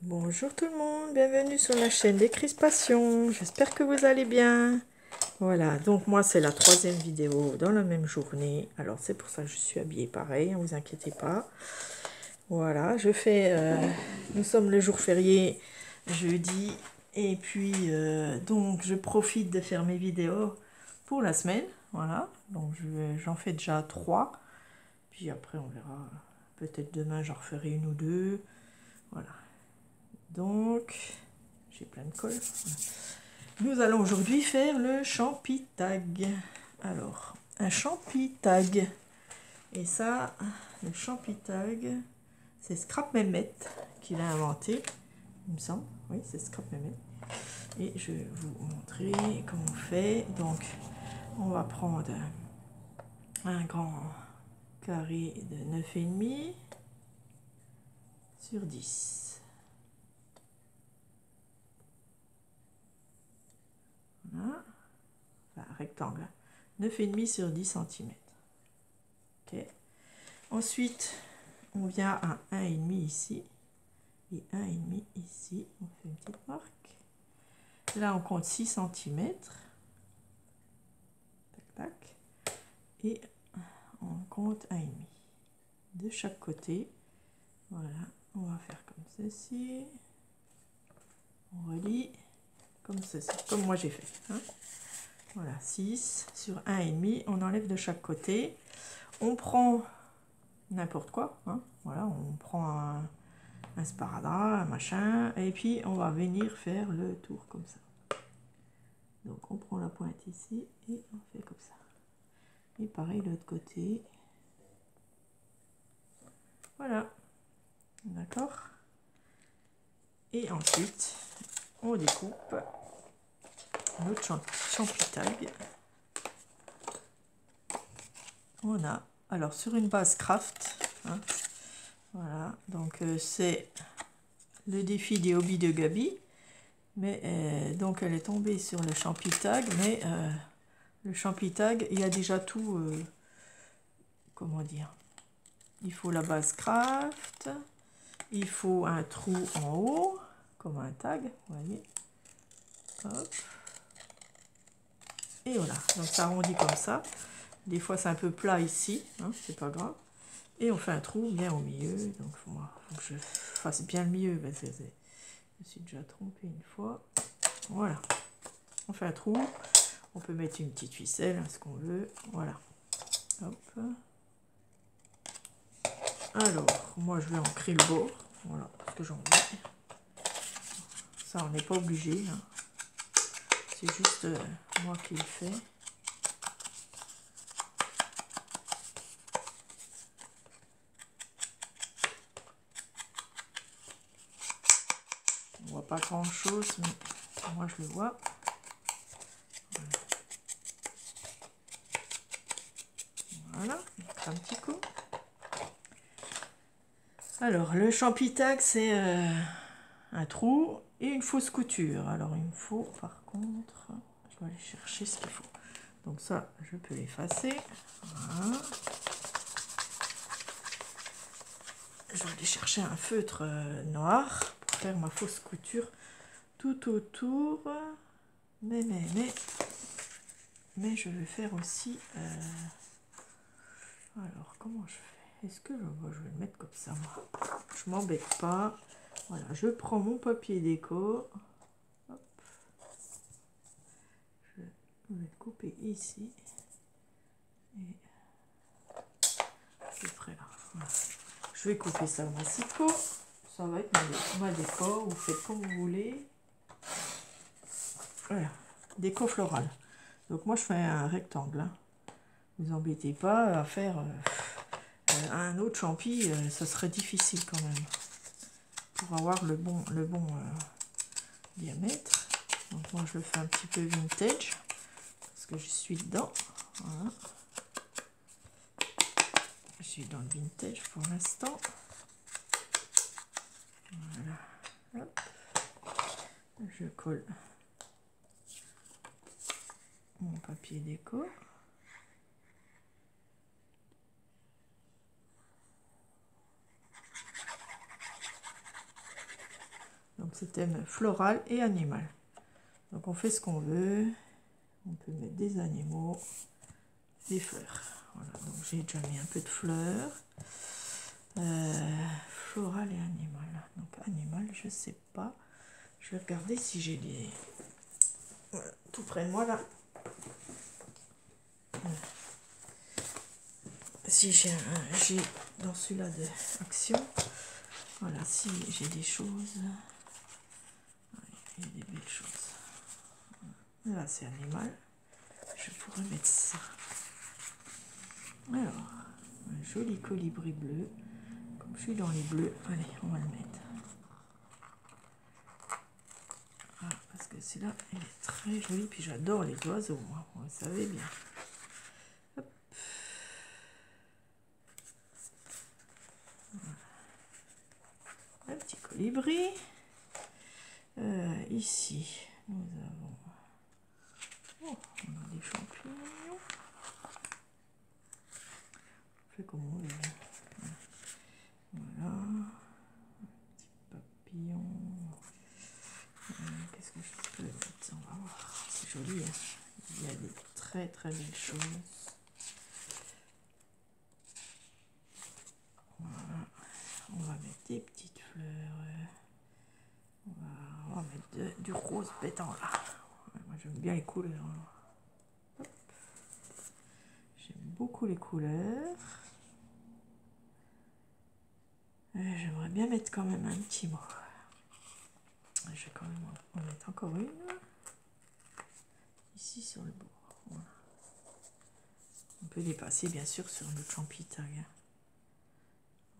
Bonjour tout le monde, bienvenue sur la chaîne des Crispations. J'espère que vous allez bien. Voilà, donc moi c'est la troisième vidéo dans la même journée. Alors c'est pour ça que je suis habillée pareil, ne vous inquiétez pas. Voilà, nous sommes le jour férié jeudi. Et puis donc je profite de faire mes vidéos pour la semaine. Voilà, donc j'en fais déjà 3. Puis après on verra, peut-être demain j'en referai une ou deux. Voilà. Donc, j'ai plein de colle. Nous allons aujourd'hui faire le champitag. Alors, un champitag. Et ça, le champitag, c'est Scrap Mehmet qui l'a inventé, il me semble. Oui, c'est Scrap Mehmet. Et je vais vous montrer comment on fait. Donc, on va prendre un grand carré de 9,5 sur 10. Voilà. Enfin, rectangle. 9,5 sur 10 cm. Ok. Ensuite, on vient à 1,5 ici. Et 1,5 ici. On fait une petite marque. Là, on compte 6 cm. Tac, tac. Et on compte 1,5 de chaque côté. Voilà. On va faire comme ceci. On relie comme ceci. Comme moi j'ai fait. Hein. Voilà. 6 sur 1,5. On enlève de chaque côté. On prend n'importe quoi. Hein. Voilà. On prend un sparadrap, un machin, et puis on va venir faire le tour comme ça. Donc on prend la pointe ici et on fait comme ça. Et pareil de l'autre côté. Voilà. D'accord. Et ensuite, on découpe notre champitag. On a, alors sur une base craft, hein, voilà, donc c'est le défi des hobbies de Gabi. Mais donc elle est tombée sur le champitag, mais le champitag, il y a déjà tout, comment dire, il faut la base craft, il faut un trou en haut, comme un tag, vous voyez, hop, et voilà, donc ça arrondit comme ça, des fois c'est un peu plat ici, hein, c'est pas grave, et on fait un trou bien au milieu, donc faut que je fasse bien le milieu, parce que je me suis déjà trompée une fois, voilà, on fait un trou, on peut mettre une petite ficelle, ce qu'on veut, voilà, hop. Alors, moi je vais ancrer le bord, voilà ce que j'en veux. Ça, on n'est pas obligé, hein. C'est juste moi qui le fais. On voit pas grand chose, mais moi je le vois. Voilà, un petit coup. Alors, le champitag, c'est un trou et une fausse couture. Alors, il me faut, par contre, je vais aller chercher ce qu'il faut. Donc ça, je peux l'effacer. Voilà. Je vais aller chercher un feutre noir pour faire ma fausse couture tout autour. Mais je vais faire aussi... alors, comment je fais? Est-ce que je vais le mettre comme ça, moi? Je m'embête pas. Voilà, je prends mon papier déco. Hop. Je vais le couper ici. Et je ferai là. Voilà. Je vais couper ça au massicot. Ça va être ma déco. Vous faites comme vous voulez. Voilà, déco florale. Donc moi, je fais un rectangle. Hein. Ne vous embêtez pas à faire un autre champi. Ça serait difficile quand même. Pour avoir le bon diamètre. Donc moi je le fais un petit peu vintage parce que je suis dedans. Voilà. Je suis dans le vintage pour l'instant. Voilà. Hop. Je colle mon papier déco. c'est thème floral et animal. Donc on fait ce qu'on veut. On peut mettre des animaux, des fleurs. Voilà, donc j'ai déjà mis un peu de fleurs. Floral et animal. Donc animal, je sais pas. Je vais regarder si j'ai des... Voilà, tout près de moi là. Si j'ai dans celui-là de action, voilà, si j'ai des choses, il y a des belles choses. Là c'est animal, je pourrais mettre ça. Alors, un joli colibri bleu, comme je suis dans les bleus, allez, on va le mettre. Voilà, parce que celui-là, il est très joli, puis j'adore les oiseaux, moi, vous le savez bien. Hop. Voilà. Un petit colibri. Ici, nous avons... Oh, on a des champignons. On fait comme on veut. Voilà. Un petit papillon. Qu'est-ce que je peux mettre? On va voir. C'est joli. Hein, il y a des très très belles choses. Voilà. On va mettre des petites fleurs. On va mettre du rose pétant là. Moi j'aime bien les couleurs. J'aime beaucoup les couleurs. J'aimerais bien mettre quand même un petit mot. Je vais quand même en mettre encore une. Ici sur le bord. Voilà. On peut les passer bien sûr sur notre champi-tag.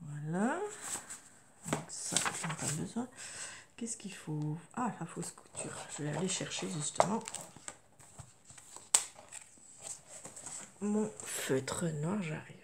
Voilà. Donc ça, j'en ai pas besoin. Qu'est-ce qu'il faut? Ah, la fausse couture. Je vais aller chercher justement mon feutre noir, j'arrive.